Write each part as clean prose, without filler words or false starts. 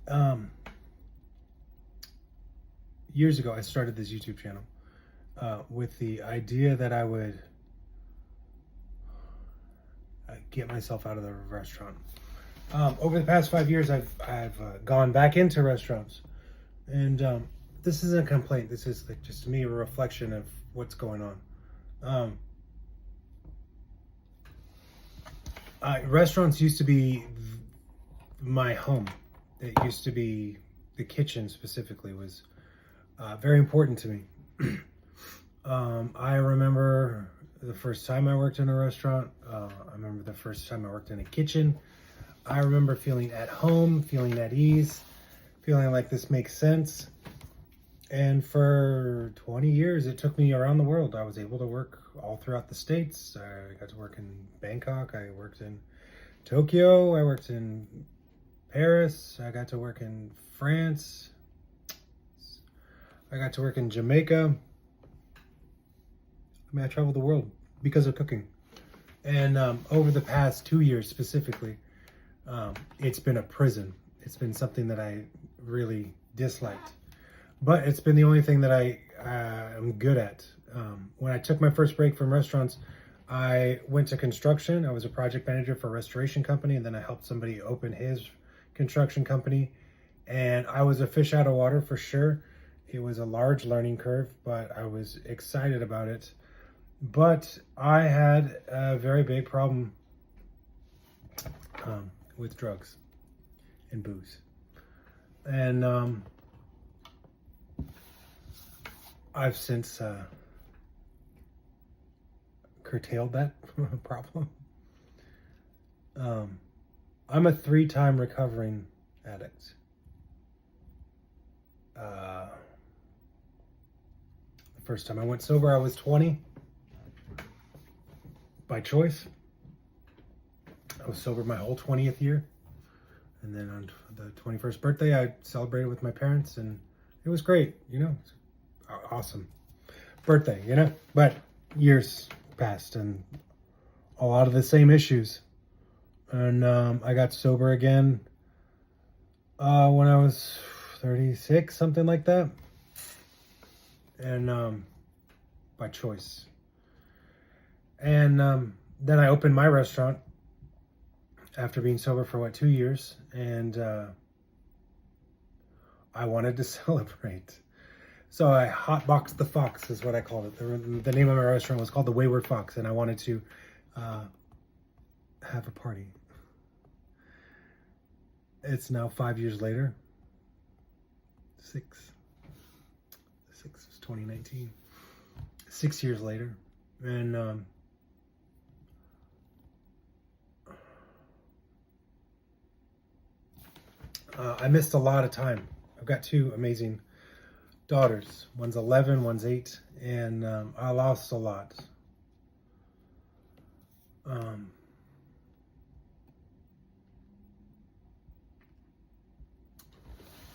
Um, Years ago, I started this YouTube channel with the idea that I would get myself out of the restaurant. Over the past 5 years, I've gone back into restaurants, and this isn't a complaint. This is like just to me a reflection of what's going on. Restaurants used to be my home. It used to be the kitchen specifically was very important to me. I remember the first time I worked in a restaurant. I remember the first time I worked in a kitchen. I remember feeling at home, feeling at ease, feeling like this makes sense. And for 20 years, it took me around the world. I was able to work all throughout the States. I got to work in Bangkok. I worked in Tokyo. I worked in Paris. I got to work in France. I got to work in Jamaica. I mean, I traveled the world because of cooking. And over the past 2 years specifically, it's been a prison. It's been something that I really disliked. But it's been the only thing that I am good at. When I took my first break from restaurants, I went to construction. I was a project manager for a restoration company, and then I helped somebody open his construction company. And I was a fish out of water for sure. It was a large learning curve, but I was excited about it. But I had a very big problem with drugs and booze. And I've since curtailed that problem. I'm a 3-time recovering addict. The first time I went sober, I was 20 by choice. I was sober my whole 20th year. And then on the 21st birthday, I celebrated with my parents, and it was great, you know. Awesome birthday, you know. But years passed, and a lot of the same issues. And I got sober again when I was 36, something like that. And by choice. And then I opened my restaurant after being sober for 2 years, and I wanted to celebrate. So I hotboxed the Fox, is what I called it. The name of my restaurant was called the Wayward Fox, and I wanted to have a party. It's now 5 years later. Six was 2019. 6 years later, and I missed a lot of time. I've got 2 amazing daughters. One's 11, one's 8, and I lost a lot.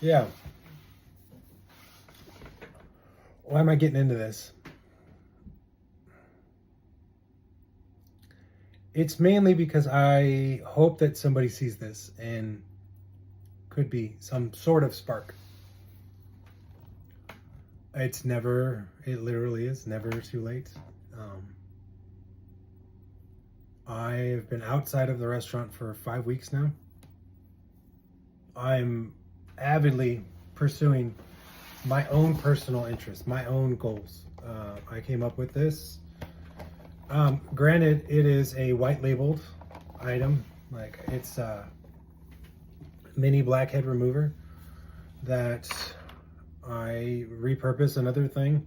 Yeah. Why am I getting into this? It's mainly because I hope that somebody sees this and could be some sort of spark. It literally is never too late. I've been outside of the restaurant for 5 weeks now. I'm avidly pursuing my own personal interests, my own goals. I came up with this. Granted, it is a white labeled item. Like, it's a mini blackhead remover that I repurpose another thing.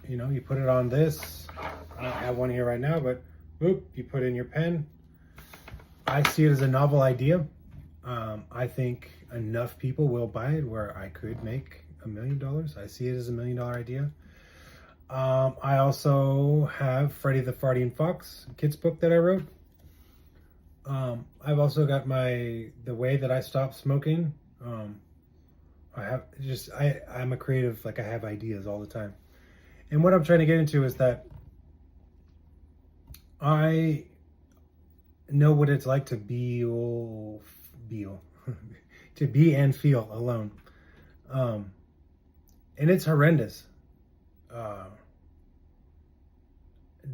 You know, you put it on this. I don't have one here right now, but boop, you put in your pen. I see it as a novel idea. I think enough people will buy it where I could make $1 million. I see it as a $1 million idea. I also have Freddy the Farting Fox kids book that I wrote. I've also got the way that I stopped smoking. I'm a creative, like I have ideas all the time. And what I'm trying to get into is that I know what it's like to to be and feel alone. And it's horrendous.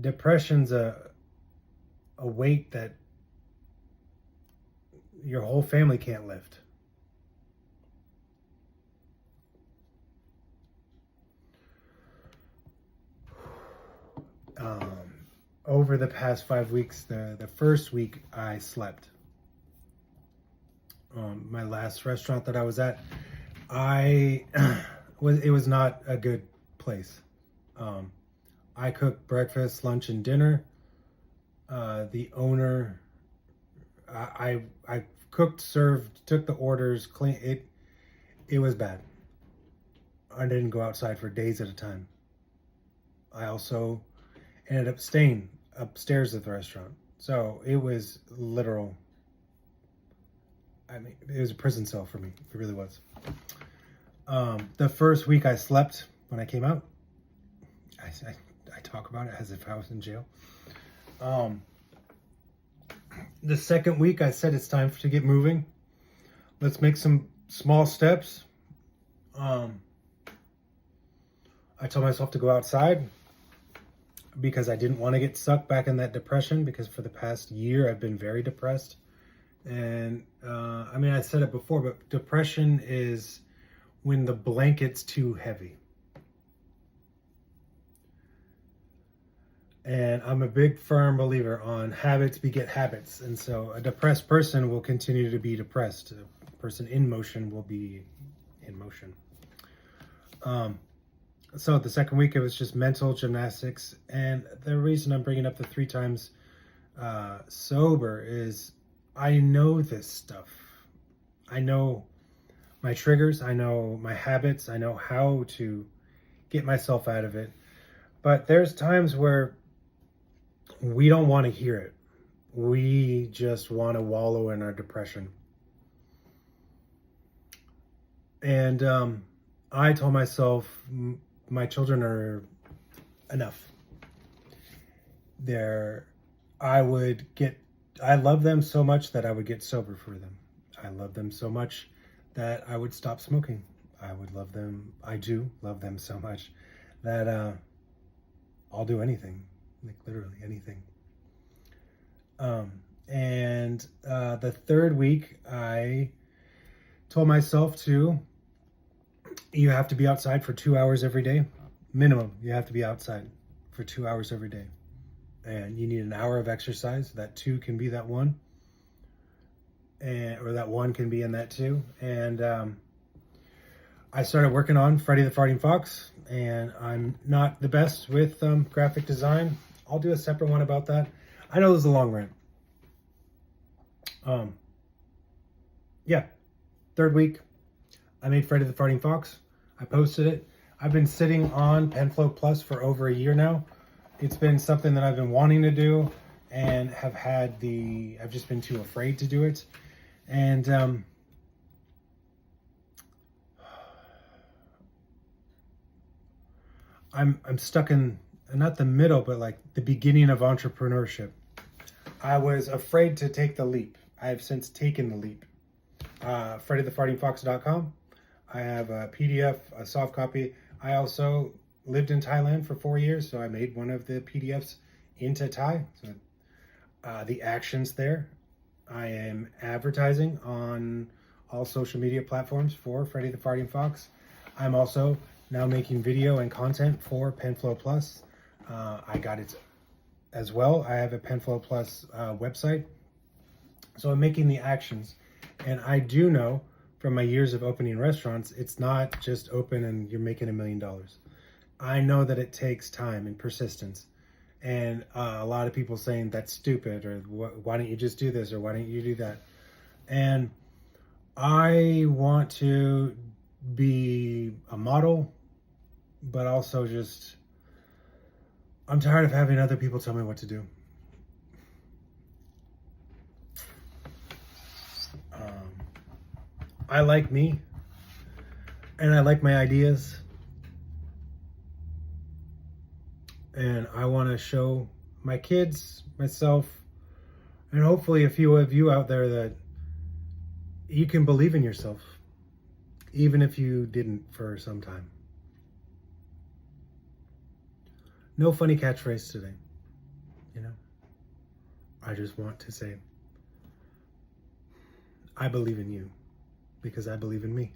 Depression's a weight that your whole family can't lift. Over the past 5 weeks, the first week I slept. My last restaurant that I was at, it was not a good place. I cooked breakfast, lunch, and dinner. The owner, I cooked, served, took the orders, clean it. It was bad. I didn't go outside for days at a time. I also ended up staying upstairs at the restaurant. So it was literal. I mean, it was a prison cell for me. It really was. The first week I slept when I came out. I talk about it as if I was in jail. The second week I said it's time to get moving. Let's make some small steps. I told myself to go outside because I didn't want to get sucked back in that depression, because for the past year I've been very depressed. And I mean, I said it before, but depression is when the blanket's too heavy. And I'm a big firm believer on habits beget habits. And so a depressed person will continue to be depressed. A person in motion will be in motion. So the second week, it was just mental gymnastics. And the reason I'm bringing up the 3 times sober is I know this stuff. I know my triggers. I know my habits. I know how to get myself out of it. But there's times where we don't want to hear it. We just want to wallow in our depression. And I told myself, my children are enough. I love them so much that I would get sober for them. I love them so much that I would stop smoking. I do love them so much that I'll do anything, like literally anything. And the third week, I told myself you have to be outside for 2 hours every day. Minimum, you have to be outside for 2 hours every day. And you need an hour of exercise. That 2 can be that 1. Or that 1 can be in that 2. And I started working on Freddy the Farting Fox. And I'm not the best with graphic design. I'll do a separate one about that. I know this is a long rant. Yeah. Third week, I made Freddy the Farting Fox. I posted it. I've been sitting on PenFlow Plus for over a year now. It's been something that I've been wanting to do and I've just been too afraid to do it. And I'm stuck in, not the middle, but like the beginning of entrepreneurship. I was afraid to take the leap. I have since taken the leap. FreddyTheFartingFox.com. I have a PDF, a soft copy. I also lived in Thailand for 4 years, so I made one of the PDFs into Thai. So the action's there. I am advertising on all social media platforms for Freddy the Farting Fox. I'm also now making video and content for PenFlow Plus. I got it as well. I have a PenFlow Plus website. So I'm making the actions. And I do know from my years of opening restaurants, it's not just open and you're making $1 million. I know that it takes time and persistence. And a lot of people saying that's stupid, or why don't you just do this, or why don't you do that? And I want to be a model, but also I'm tired of having other people tell me what to do. I like me, and I like my ideas, and I want to show my kids, myself, and hopefully a few of you out there that you can believe in yourself, even if you didn't for some time. No funny catchphrase today, you know? I just want to say, I believe in you because I believe in me.